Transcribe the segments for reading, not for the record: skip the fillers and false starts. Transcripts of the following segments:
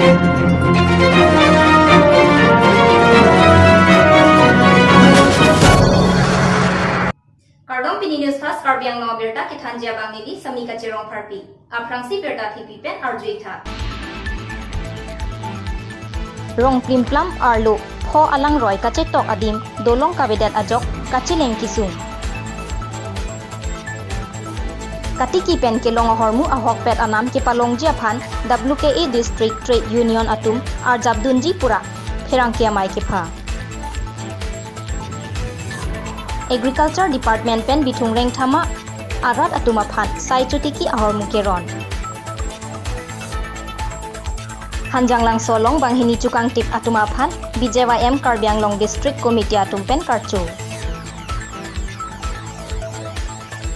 Kardom Pini News Fast Karbiang Mga Berta Kithanjia Bangili Samika Chirong Parpi Aprangsi Berta Thipipen Arjuita Rong Plimplam Arlo Pho Alang Roy Kachetok Adim Dolong Kavedat Ajok Kachileng Kisung Katiki Pen Kelong Hormu Ahok Pet Anam Kipalong Japhan WKA District Trade Union Atum Arjabdunji Pura Pherangkia Mai Kipha Agriculture Department Pen Bitung Reng Thama Arat Atuma Phan Sai Chutiki Ahor Mukeron Hanjang Lang Solong Banghini Chukang Tip Atuma Phan BJYM Karbiang Long District Committee Atum Pen Karchu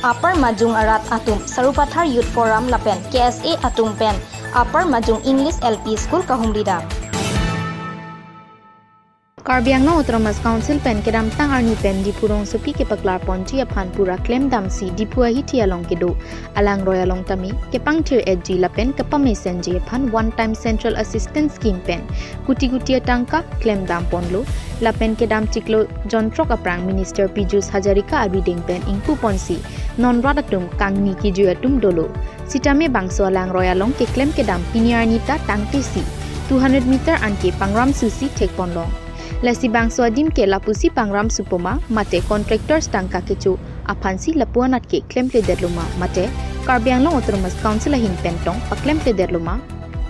Upper Majung Arat Atum Sarupathar Youth Forum Lapen KSA Atum Pen Upper Majung English LP School Kahumlida Karbiang Long Autonomous Council Pen Kedam Tang Arni Pen Dipurong Supi ke Paklar Ponji Aphan Pura Claim Damsi Dipua Hitia Long Kedo Alang Royal Long Tami Kepang Tir Edji Lapen Kapame Senji Aphan One Time Central Assistance Scheme Pen Guti Gutia Tangka Claim Dam Ponlo Lapen Kedam Tiklo John Trok Aprang Minister Pijus Hajarika Abiding Pen Ingpu Ponsi Non Radatum Kang Niki Juatum Dolo Sitame Bangso Alang Royal Long Ke Claim Kedam Piniarnita Tang Tisi 200 meter Anke Pangram Susi Tek Ponlong Lasi bangso adim ke lapusi pangram supoma mate contractors tangka kecu apansi lapuanat ke claim ke derluma mate Karbiang Long Autonomous Council hin pentong pa claim ke derluma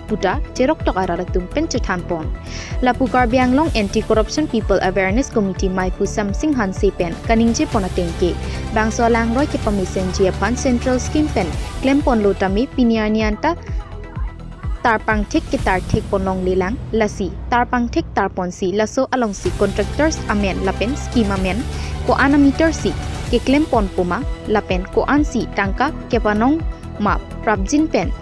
puta cerok tok araratum penchetampon lapu Karbiang Long Anti Corruption People Awareness Committee maipu samsing hanse pen kaningje ponatengke bangso lang roy ke pamisen je pan Central Scheme pen claim pon lotami pinianianta Tarpang Thik ke tar thik ponlong lilang lasi tarpang thik tarpon si laso along si contractors amen lapen scheme amen ko ana meter si ke claim pon puma lapen ko an si tangka ke panong ma prabjin pen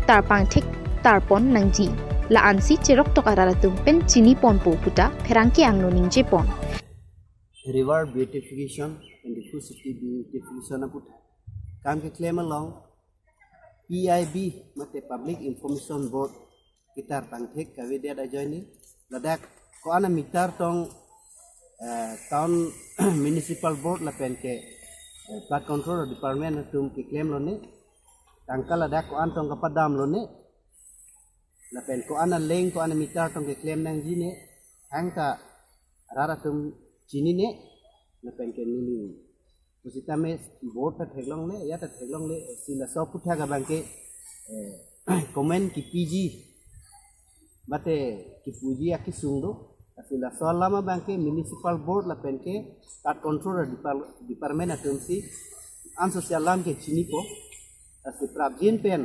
tarpang thik tarpon nangji la an si cherok tok araratum pen chini pon po puta pherangke angno ningje pon river beautification and the food city beautification puta kam ke claim along PIB mate Public Information Board kitar tangthek kavidya da joini ladak ko ana mitar tong town municipal board la pen ke flood control department tum ke claim lone tangka ladak ko an tong kapadam lone la pen ko ana leng ko ana mitar tong ke claim nang jine hangka rara tum chini ne la pen ke nini Kusita me board ta theglong le ya ta theglong le sila so putha ga bangke comment ki PG bate ki puji aki sungdo sila so lama bangke municipal board la penke tat controller department atumsi an social lam ke chini po asi prabjin pen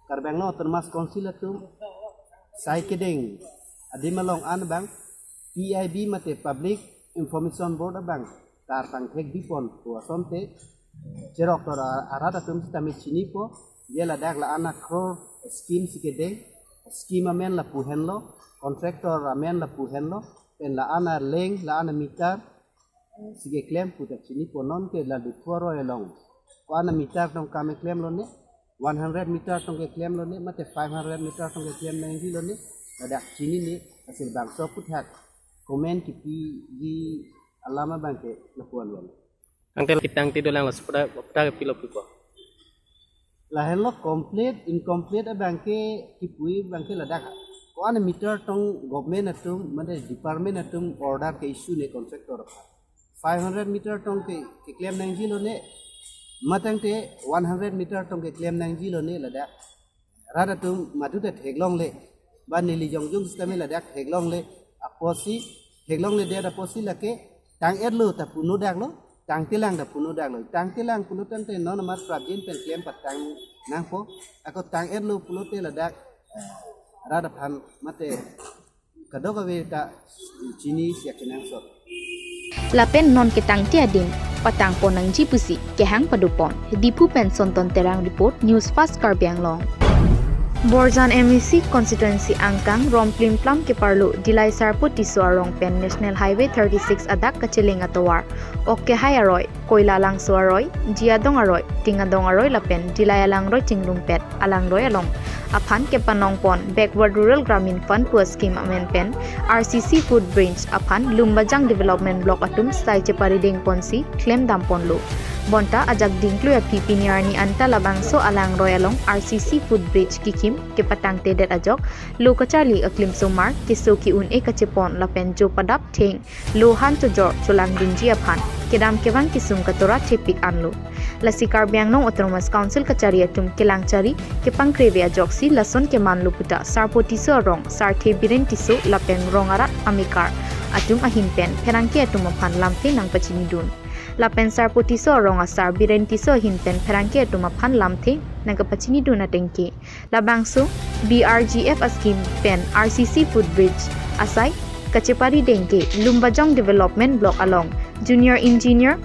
Karbiang Long Autonomous Council atum sai kedeng adimalong an bang PIB mate Public Information Board bang tar tangthek dipon ko asonte cerok tor arata tum tami chini po yela dak la ana crore scheme sikede scheme amen la puhenlo contractor amen la puhenlo pen la ana leng la ana mitar sige claim puta chini po non ke la dupuaro elong ko ana mitar tong kame claim lo ne 100 meter tong ke claim lo ne mate 500 meter tong ke claim nangji lo ne la dak chini ni asil bangso puthak comment ki di alama bangke lapuan wala angkel kitang tido lang las pada pilo pipo lahen lo complete incomplete bangke kipui bangke ladak ko an meter tong government atum mane department atum order ke issue ne contractor 500 meter tong ke claim nang jilo ne matang te 100 meter tong ke claim nang jilo ne ladak rada tum matu te theglong le ban nili jong jong system ladak theglong le aposi theglong le dia aposi lake tang erlo ta puno dak lo tang tilang da puno dak lo tang tilang puno tante non mar prabjin pen claim patang nang po ako tang erlo puno te ladak rada phan mate kadoga we ta chini sia kenang so lapen non ketang tiading patang ponang jipusi kehang padupon dipu pen sonton terang report news fast Karbiang Long Borzan MEC Constituency Angkang Romplim Plum ke Parlo Dilay Sarpo Tisuarong Pen National Highway 36 Adak Kachiling Atawar Oke Hayaroy Koila Lang Suaroy Jiadong Aroy Tingadong Aroy Lapen Dilay Alang Roy Tinglumpet Alang Roy Along aphan ke panong pon backward rural gramin fund pu scheme amen pen RCC food branch aphan lumbajang development block atum sai che parideng ponsi claim dam pon lo bonta ajak dingklu ya pipiniarni anta labangso alang royalong RCC food bridge kikim ke patang tedet ajok lo kachali aklim somar kiso ki un e kachepon lapen jo padap theng lohan to jor chulang dinji aphan kedam kewang kisung katora thepik anlo lasi karbiang nong autonomous council kachari atum kelangchari ke pangkreve ajok si lason ke manlu puta sarpoti so rong sarthe biren tiso lapen rongara amikar atum ahinpen pherangke atum aphan lamte nang pachini dun lapen sarpoti so rong asar biren tiso hinpen pherangke atum aphan lamte nang pachini dun atengke labangso BRGF scheme pen RCC food bridge asai kachepari dengke lumbajong development block along junior engineer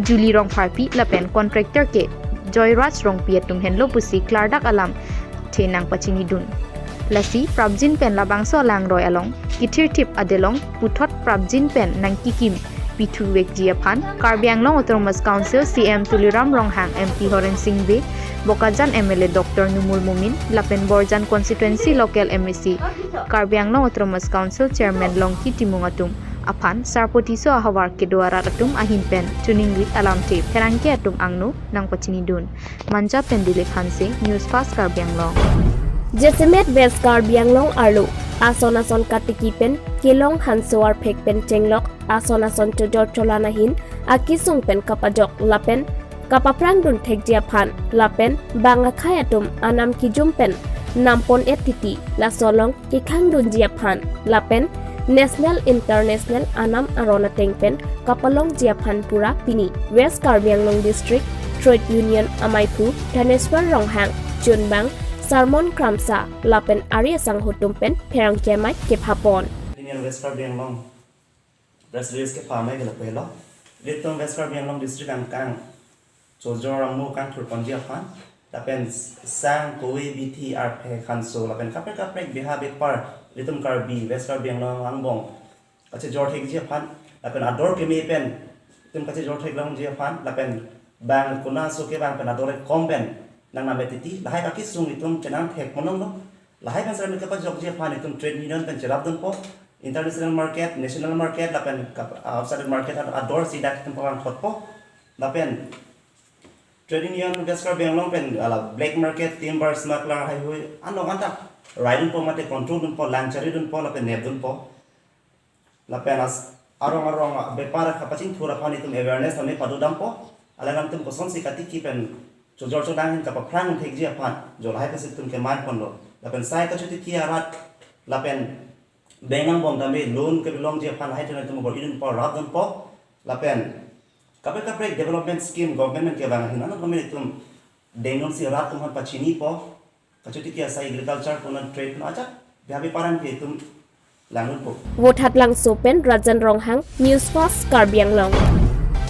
Julie Rong Farpi lapen contractor ke Joyraj Rong Piatum Henlo Pusi Clardak Alam Tenang Pachini Dun Lasi Prabjin Pen Labangso Lang Roy Along Kitir Tip Adelong Puthot Prabjin Pen Nang Kikim Pitu Wek Jiapan Karbiang Long Autonomous Council CM Tuliram Ronghang MP Horen Singbe Bokajan MLA Dr. Numul Mumin Lapen Borjan Constituency Local MEC Karbiang Long Autonomous Council Chairman Longki Timungatum Aphan sarpoti so ahawar ke duara atum ahin pen tuning lit alam te pherangke atum angnu nang pachini dun manja pendile khanse news fast Karbiang Long Jesemet West Karbiang Long arlo ason katiki pen kilong hansoar phek pen chenglok ason tojor cholana hin akisung pen kapajok lapen kapaprang dun thekjia phan lapen banga khayatum anam kijum pen nampon etiti la solong kikhang dun jia phan lapen National International Anam Arona Tengpen Kapalong Jiaphan Pura Pini West Karbiang Long District Trade Union Amaipu Thaneswar Ronghang Junbang Salmon Kramsa Lapen Arya Sanghutumpen Perang Kemai Kephapon Union West Karbiang Long Press release ke pamai ke lapelo Litong West Karbiang Long District angkang Jojorang mu kang turpon Jiaphan Lapen sang koi BTR pe kanso lapen kapre bihabek par Litum Karbi, West Karbiang Long Angbong. Kace jor thek Jiaphan, lapen ador ke me pen. Tum kace jor thek long Jiaphan, lapen bang kuna so ke bang pen ador kompen nang na betiti, lahai ka kisung litum cenang thek monong no. Lahai kan sar me ka jok Jiaphan litum trade union pen cherap dun po. International market, national market, lapen outside market ador sidak tum pang khot po. Lapen trade union West Karbiang Long pen black market timber smuggler highway ano kanta riding po mate control dun po lanchari dun po lapen neb dun po lapen as arong bepara kapacing thura pani tum awareness ame padudam po alanam tum koson si katiki pen jojor chodang ka prang thek ji apan jolai ka situm ke man pon lo lapen sai ka chuti ki arat lapen bengang bom tambe loan ke belong ji apan hai tum tum bor idun po rab dun po lapen kapre development scheme government ke bang hinana kami tum denon si rat tum pachini po kacuti kia sa agriculture pun trade pun aja bihabi paran ke tum langun po Wothat lang sopen Rajan Ronghang News Fast Karbiang Long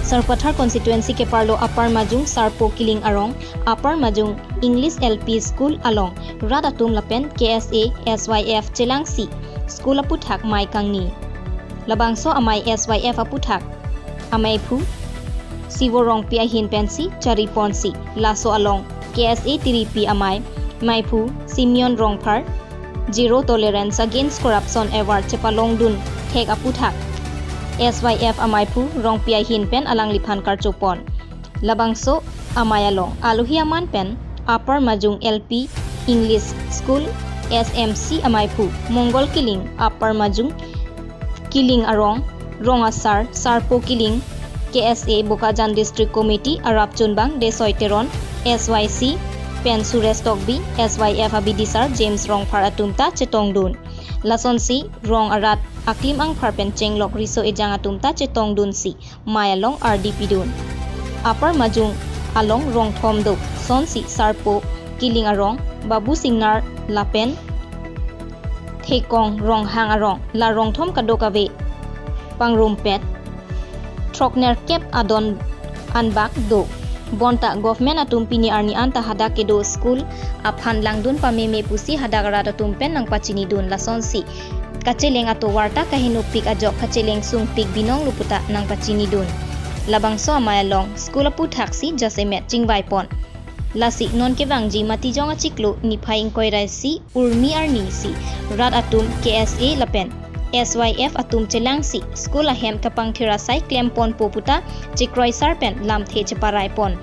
Sarpathar constituency ke parlo Upper Majung Sarpo Kiling Arong Upper Majung English LP School along Radatum Lapen KSA SYF Chelangsi School aputhak Mai Kangni Labangso amai SYF aputhak amai phu Sivorong Pia Hin Pensi Chari Ponsi Laso along KSA Tiripi amai Maipu Simeon Rongphar Zero Tolerance Against Corruption Award Chepalong Dun Thek aputhak SYF amaipu Rongpia Hin Pen alang liphan karchopon Labangso amayalong aluhi aman pen Upper Majung LP English School SMC amaipu Mongol Kiling Upper Majung Kiling Arong Rongasar Sarpo Kiling KSA Bokajan District Committee Arab Chunbang Desoiteron SYC Pen Suresh Tokbi SYF Abidisar James Rong Phar Atumta Chetongdun Lasonsi Rong Arat Aklim Ang Pharpen Chenglok Riso Ejang Atumta Chetongdun Si Mayalong RDP Dun Upper Majung Along Rong Thomdo Sonsi Sarpo Kiling Arong Babu Singnar Lapen Thekong Rong Hang Arong La Rong Thom Kadokave Pangrumpet Trokner Kep Adon Anbak Do Bonta government atumpini arni anta hada kedo school aphan langdun pameme pusi hadagara tumpen nang pachini dun lasonsi kacheleng ato warta kahinupik ajok kacheleng sungpik binong luputa nang pachini dun labangso amayalong school apu thaksi jasemet chingbai pon lasik non ke bangji mati jonga chiklo ni phai ingkoi rai si urmi arni si rat atum KSA lapen SYF atum chelang si school ahem kapang thirasai klempon poputa chikroi sarpen lamthe cheparai pon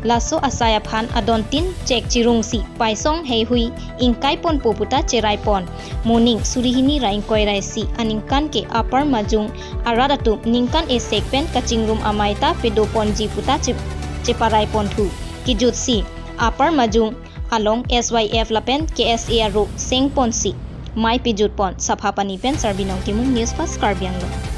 laso asaya phan adontin chek chirung si paisong hei hui ingkai pon poputa cherai pon morning surihini raing koi rai si aningkan ke upper majung aradatum ningkan e sekpen kaching room amaita pedo pon ji puta cheparai pon thu kijut si upper majung along SYF lapen KSA ro seng pon si mai pijut pon saphapani pen sarbinong timung news pas karbiang lo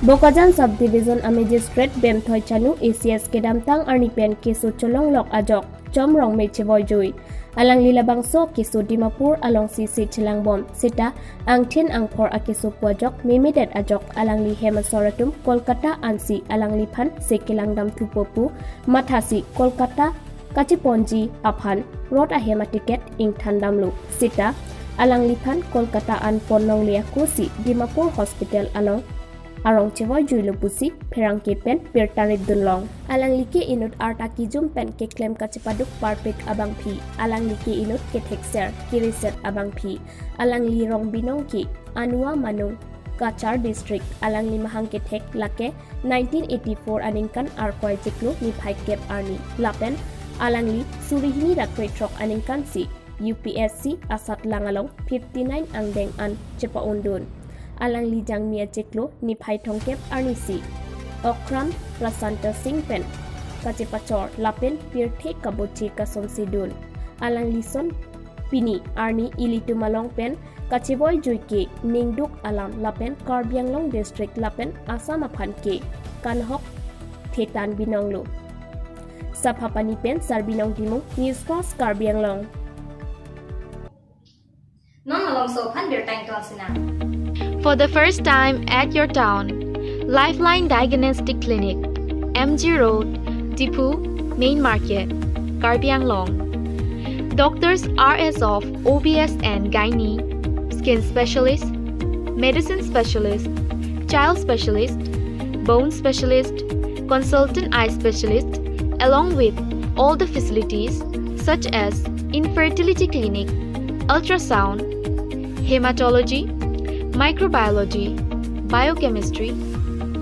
Bokajan subdivision a magistrate Bemthoi Chanu ACS Kedamtang Arnipen Kesu Cholong Lok Ajok Chomrong Mecheboy Jui Alang Lilabangso Kesu Dimapur along CC Chilangbom Sita Angthin Angpor Akesu Puajok Mimidet Ajok Alang Li Hemasoratum Kolkata Ansi Alang Liphan Sekilangdam Tupopu Mathasi Kolkata Kachiponji Aphan Road Ahema Ticket Ing Thandamlu Sita Alang Liphan Kolkata An Ponong Liakusi Dimapur Hospital along Arong Chevoy Juilu Pusi, Perang Kepen, Pirtanit Dunlong. Alang Like Inut Artaki Jum Pen Ke Klem Kachipaduk Parpik Abang Pi. Alang Like Inut Ke Texer, Kiriset Abang Pi. Alang Li Rong Binong Ki, Anua Manung, Kachar District. Alang Li Mahang Ke Tek Lake, 1984 Aningkan Arkoy Jiklu Ni Pai Kep Arni. Lapen, Alang Li Surihini Rakwe Trok Aningkan Si, UPSC Asat Langalong, 59 Angdeng An, Cepa Undun. Alang Li Jang Mia Jeklo ni Phai Thongkep Arnisi Okram Prasanta Singh Pen Kachepachor Lapen Pirthe Kabochi Kasom Sidun Alang Lison Pini Arni Ilitu Malong Pen Kacheboy Juike Ningduk Alam Lapen Karbianglong District Lapen Asam Aphan Ke Kanhok Thetan Binonglo Saphapani Pen Sarbinong Timung Newscast Karbianglong Non along so phan birtang ton sina For the first time at your town, Lifeline Diagnostic Clinic, MG Road, Dipu, Main Market, Karbianglong. Doctors RS of OBS and Gynae, Skin Specialist, Medicine Specialist, Child Specialist, Bone Specialist, Consultant Eye Specialist, along with all the facilities such as Infertility Clinic, Ultrasound, Hematology, Microbiology, Biochemistry,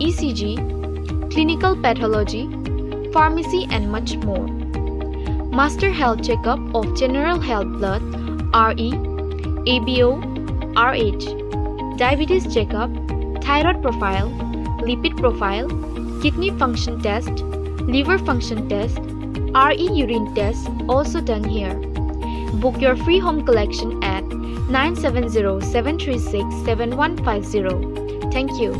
ECG, Clinical Pathology, Pharmacy and much more. Master Health Checkup of General Health Blood, RE, ABO, RH, Diabetes Checkup, Thyroid Profile, Lipid Profile, Kidney Function Test, Liver Function Test, RE Urine Test also done here. Book your free home collection at 970-736-7150. Thank you.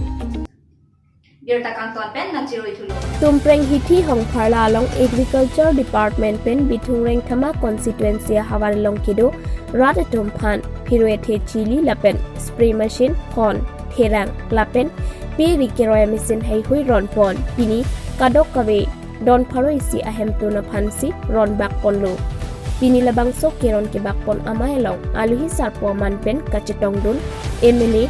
birta kang ton pen nang chiroi thulo Tumpreng Hithi Hong Pharla along Agriculture Department Pen Bithungreng Thama Constituency Hawar Long Kido Radatum Phan Phirwe The Chili Lapen Spray Machine Hon Therang Lapen Pe Rikeroya Machine Hai Hui Ron Pon Pini Kadok Kawe Don Paroisi Ahem Tuna Phansi Ron Bak Ponlo Pini Labang Sok Keron Ke Bak Pon Amai Long Aluhi Sarpo Man Pen Kachetong Dun MLA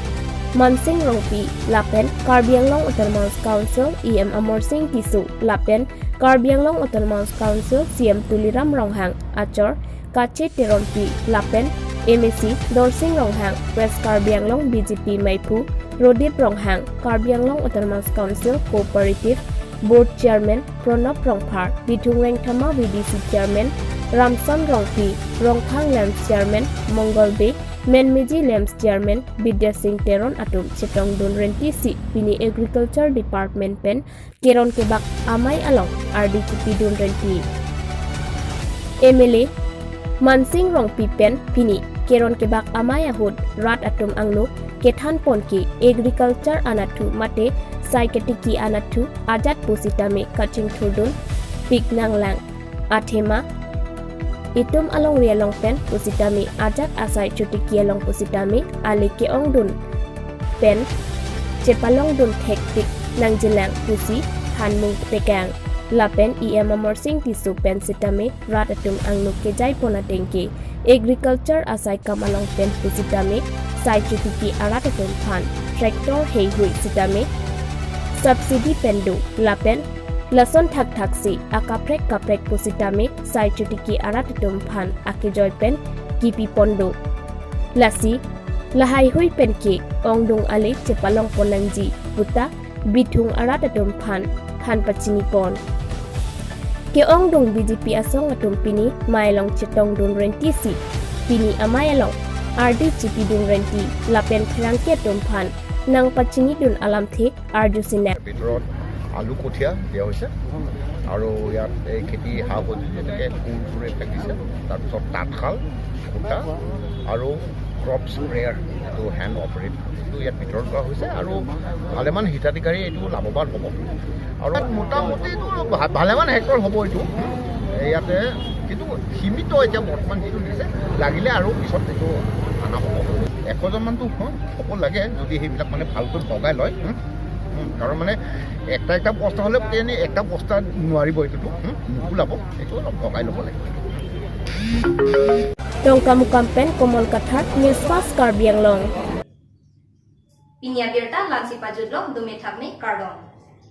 Mansing Rongpi Lapen Karbianglong Autonomous Council EM Amor Singh Tisu Lapen Karbianglong Autonomous Council CM Tuliram Ronghang Achor Kache Teronpi Lapen MSC Dorsing Ronghang West Karbianglong BJP Maipu Rodip Ronghang Karbianglong Autonomous Council Cooperative Board Chairman Pranab Rongphar Bithungreng Thama VDC Chairman Ramson Rongpi Rongkhang Lamps Chairman Mongol Bay Menmeji Lamps Chairman Bidya Singh Teron Atum Chetong Dun Renti Si Pini Agriculture Department Pen Keron Kebak Amai Along RDCP Dun Renti MLA Mansing Rongpi Pen Pini Keron Kebak Amai Ahud Rat Atum Anglo Kethan Ponki Agriculture Anatu Mate Saiketiki Anatu Ajat Pusitame Kaching Thudun Pik Nanglang Athema Itum along rialong pen pusitami ajat asai cutiki along pusitami alike ong dun pen cepalong dun tektik nang jelang pusi hanmung pekang lapen EM Amor Singh Tisu pen sitami ratatum ang nukejai ponatengke agriculture asai kamalong pen pusitami sai cutiki aratatum phan tractor hei hui sitami subsidy pendu lapen lason thak thak si akaprek pusitame sai chutiki aratatum phan akijoy pen kipi pondo lasi lahai hui pen ke ongdung ale chepalong ponangji buta bithung aratatum phan pachini pon ke ongdung BJP asong atum pini mailong chitong dun renti si pini amayalong RDGP dun renti lapen krangke tum phan nang pachini dun alam thik arjusine ভিতৰত আলু কঠীয়া দিয়া হৈছে আৰু ইয়াত এই খেতি সা সঁজুলি যেনেকৈ কোৰ লাগিছে তাৰপিছত তাঁতশাল সূতা আৰু ক্ৰপ স্প্ৰেয়াৰ এইটো হেণ্ড অপাৰেট এইটো ইয়াত বিতৰণ কৰা হৈছে আৰু ভালেমান হিতাধিকাৰী এইটো লাভৱান হ'ব আৰু মোটামুটি এইটো ভালেমান হেক্টৰ হ'ব এইটো ইয়াতে কিন্তু সীমিত এতিয়া বৰ্তমান যিটো দিছে লাগিলে আৰু পিছত এইটো অনা হ'ব 100জনমানটো হ'ব লাগে যদি সেইবিলাক মানে ভালকৈ ভগাই লয় কাৰণ মানে একটা বস্তা হ'লে এনে একটা বস্তা নোৱাৰিব এইটোতো নোকোলাব এইটো অলপ ভগাই ল'ব লাগিব Tongka Mukampen Komol Kathar News Fast Karbi Anglong Pinya Birta Lansi Pajudlok Dume Thakme Kardong